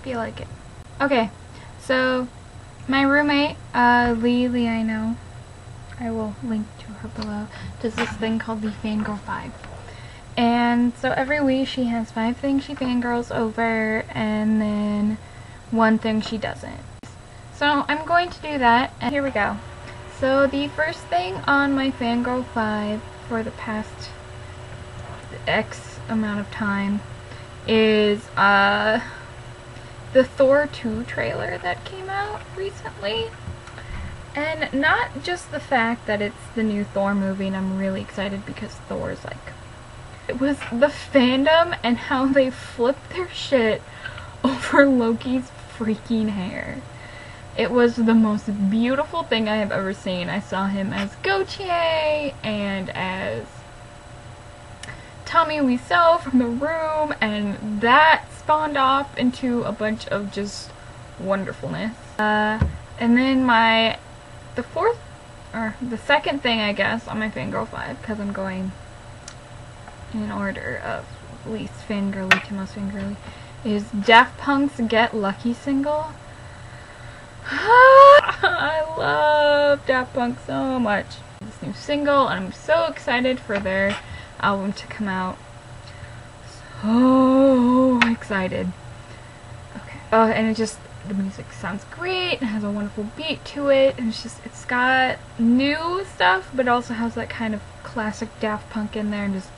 you like it. Okay, so my roommate, Lee, I know, I will link to her below, does this thing called the Fangirl Five. And so every week she has 5 things she fangirls over, and then 1 thing she doesn't. So I'm going to do that, and here we go. So the first thing on my Fangirl 5 for the past X amount of time is the Thor 2 trailer that came out recently. And not just the fact that it's the new Thor movie, and I'm really excited because Thor's like... It was the fandom and how they flipped their shit over Loki's freaking hair. It was the most beautiful thing I have ever seen. I saw him as Gautier and as Tommy Wiseau from The Room, and that spawned off into a bunch of just wonderfulness. And then the second thing, I guess, on my Fangirl 5, because I'm going in order of least fangirly to most fangirly, is Daft Punk's Get Lucky single. I love Daft Punk so much. This new single, and I'm so excited for their album to come out. So excited. Okay. And the music sounds great, it has a wonderful beat to it, and it's got new stuff, but it also has that kind of classic Daft Punk in there, and just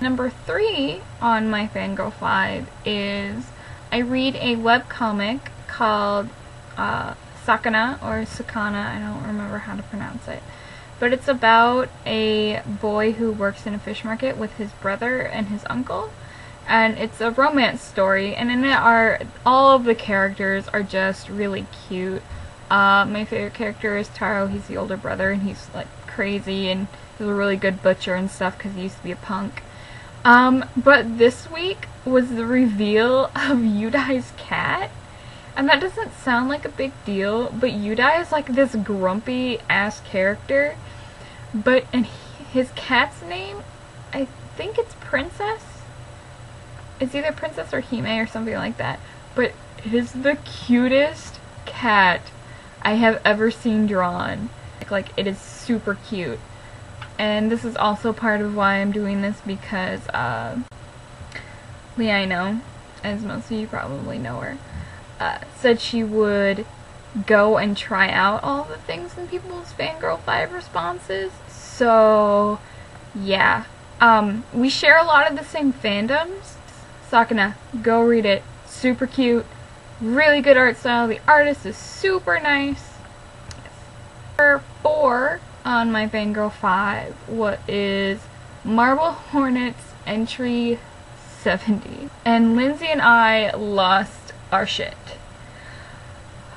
Number 3 on my Fangirl 5 is I read a webcomic called Sakana, or Sakana, I don't remember how to pronounce it. But it's about a boy who works in a fish market with his brother and his uncle. And it's a romance story, and in it all of the characters are just really cute. My favorite character is Taro. He's the older brother, and he's like crazy, and he's a really good butcher and stuff because he used to be a punk. But this week was the reveal of Yudai's cat, and that doesn't sound like a big deal, but Yudai is like this grumpy ass character, and his cat's name, I think it's Princess. It's either Princess or Hime or something like that, but it is the cutest cat I have ever seen drawn. Like, it is super cute. And this is also part of why I'm doing this, because Lee, I know, as most of you probably know her, said she would go and try out all the things in people's Fangirl 5 responses. So, yeah. We share a lot of the same fandoms. Sakana, go read it. Super cute. Really good art style. The artist is super nice. Number 4 on my Fangirl 5 is Marble Hornets entry 70. And Lindsay and I lost our shit.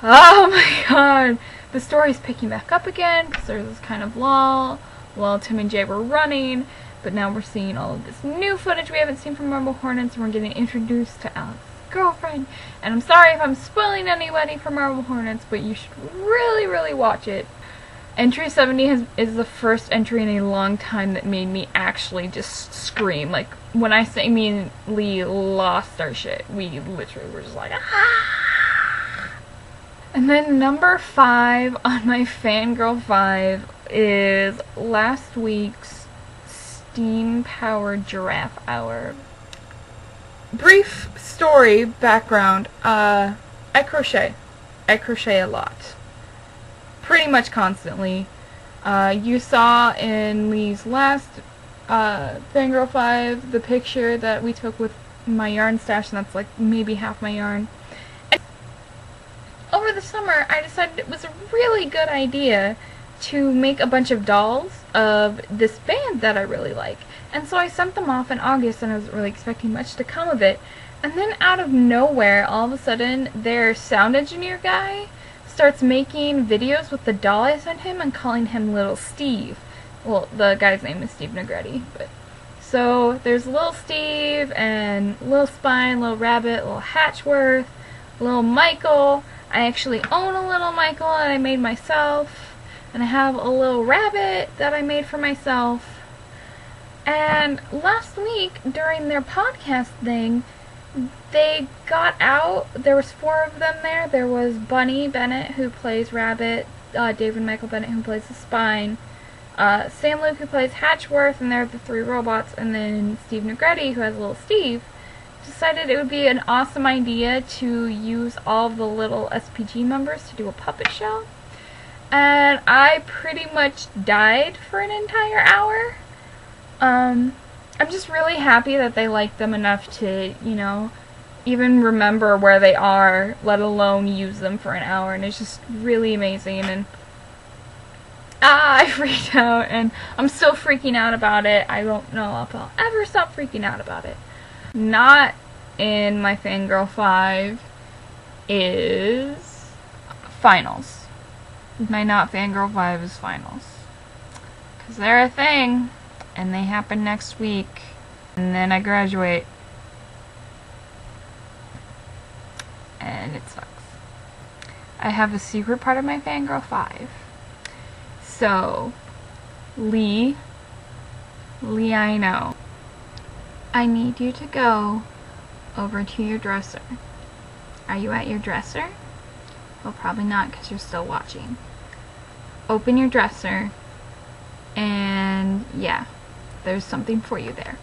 Oh my god! The story's picking back up again because there was this kind of lull while Tim and Jay were running. But now we're seeing all of this new footage we haven't seen from Marble Hornets, and we're getting introduced to Alex's girlfriend. And I'm sorry if I'm spoiling anybody for Marble Hornets, but you should really, really watch it. Entry 70 is the first entry in a long time that made me actually just scream. Like, when I say me and Lee lost our shit, we literally were just like, ah! And then number 5 on my Fangirl 5 is last week's steam-powered giraffe hour. Brief story background. I crochet. I crochet a lot. Pretty much constantly. You saw in Lee's last Fangirl 5 the picture that we took with my yarn stash, and that's like maybe half my yarn. And over the summer, I decided it was a really good idea to make a bunch of dolls of this band that I really like. And so I sent them off in August, and I wasn't really expecting much to come of it. And then out of nowhere, all of a sudden, their sound engineer guy starts making videos with the doll I sent him and calling him Little Steve. Well, the guy's name is Steve Negretti, but... So, there's Little Steve, and Little Spine, Little Rabbit, Little Hatchworth, Little Michael. I actually own a Little Michael that I made myself. And I have a little rabbit that I made for myself. And last week, during their podcast thing, they got out. There was 4 of them there. There was Bunny Bennett, who plays Rabbit, David Michael Bennett, who plays the Spine, Sam Luke, who plays Hatchworth, and they're the 3 robots, and then Steve Negretti, who has little Steve. Decided it would be an awesome idea to use all the little SPG members to do a puppet show. And I pretty much died for an entire hour. I'm just really happy that they liked them enough to, you know, even remember where they are, let alone use them for an hour. And it's just really amazing. And I freaked out, and I'm still freaking out about it. I don't know if I'll ever stop freaking out about it. Not in my Fangirl 5 is finals. My not Fangirl 5 is finals. Because they're a thing, and they happen next week, and then I graduate. And it sucks. I have a secret part of my Fangirl 5. So, Lee, I know. I need you to go over to your dresser. Are you at your dresser? Well, probably not, because you're still watching. Open your dresser, and yeah, there's something for you there.